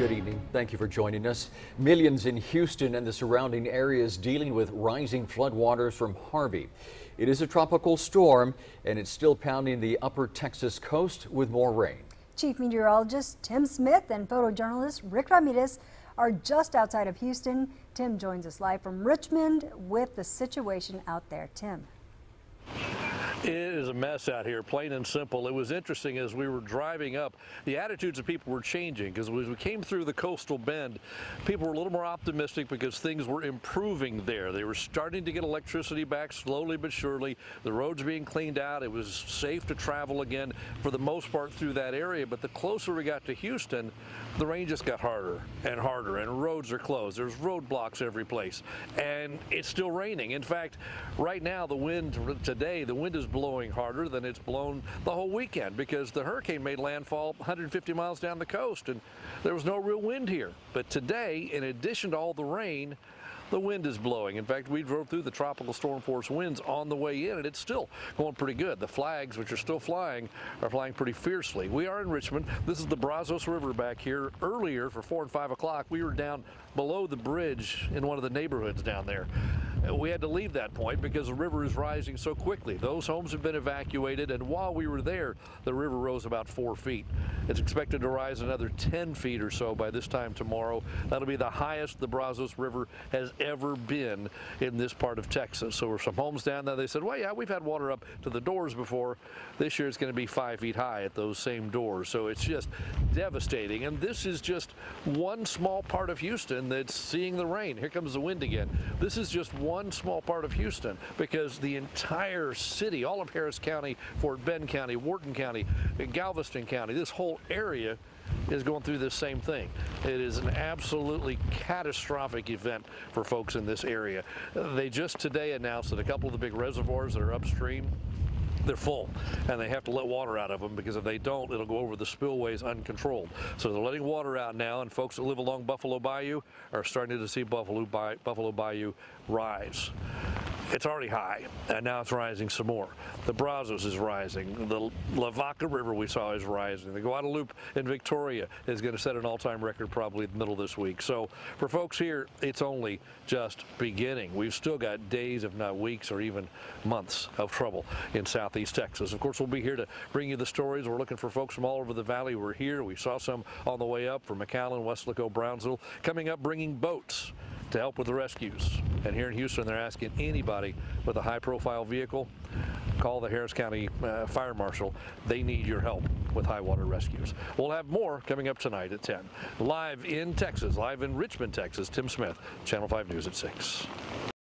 Good evening. Thank you for joining us. Millions in Houston and the surrounding areas dealing with rising floodwaters from Harvey. It is a tropical storm and it's still pounding the upper Texas coast with more rain. Chief Meteorologist Tim Smith and photojournalist Rick Ramirez are just outside of Houston. Tim joins us live from Richmond with the situation out there. Tim. It is a mess out here, plain and simple. It was interesting as we were driving up, the attitudes of people were changing because as we came through the coastal bend, people were a little more optimistic because things were improving there. They were starting to get electricity back slowly but surely. The roads being cleaned out. It was safe to travel again for the most part through that area. But the closer we got to Houston, the rain just got harder and harder and roads are closed. There's roadblocks every place and it's still raining. In fact, right now the wind today, the wind is blowing harder than it's blown the whole weekend because the hurricane made landfall 150 miles down the coast and there was no real wind here. But today, in addition to all the rain, the wind is blowing. In fact, we drove through the tropical storm force winds on the way in and it's still going pretty good. The flags, which are still flying, are flying pretty fiercely. We are in Richmond. This is the Brazos River back here. Earlier for 4 and 5 o'clock, we were down below the bridge in one of the neighborhoods down there. We had to leave that point because the river is rising so quickly. Those homes have been evacuated, and while we were there, the river rose about 4 feet. It's expected to rise another 10 feet or so by this time tomorrow. That'll be the highest the Brazos River has ever been in this part of Texas. So there were some homes down there. They said, well, yeah, we've had water up to the doors before. This year it's going to be 5 feet high at those same doors. So it's just devastating. And this is just one small part of Houston that's seeing the rain. Here comes the wind again. This is just one small part of Houston because the entire city, all of Harris County, Fort Bend County, Wharton County, Galveston County, this whole area is going through this same thing. It is an absolutely catastrophic event for folks in this area. They just today announced that a couple of the big reservoirs that are upstream, they're full and they have to let water out of them because if they don't, it'll go over the spillways uncontrolled. So they're letting water out now, and folks that live along Buffalo Bayou are starting to see Buffalo Bayou rise. It's already high, and now it's rising some more. The Brazos is rising. The Lavaca River we saw is rising. The Guadalupe in Victoria is going to set an all-time record probably in the middle of this week. So for folks here, it's only just beginning. We've still got days, if not weeks, or even months of trouble in southeast Texas. Of course, we'll be here to bring you the stories. We're looking for folks from all over the valley. We're here. We saw some on the way up from McAllen, Weslaco, Brownsville. Coming up, bringing boats to help with the rescues. And here in Houston, they're asking anybody with a high-profile vehicle, call the Harris County Fire Marshal. They need your help with high water rescues. We'll have more coming up tonight at 10. Live in Texas, live in Richmond, Texas, Tim Smith, Channel 5 News at 6.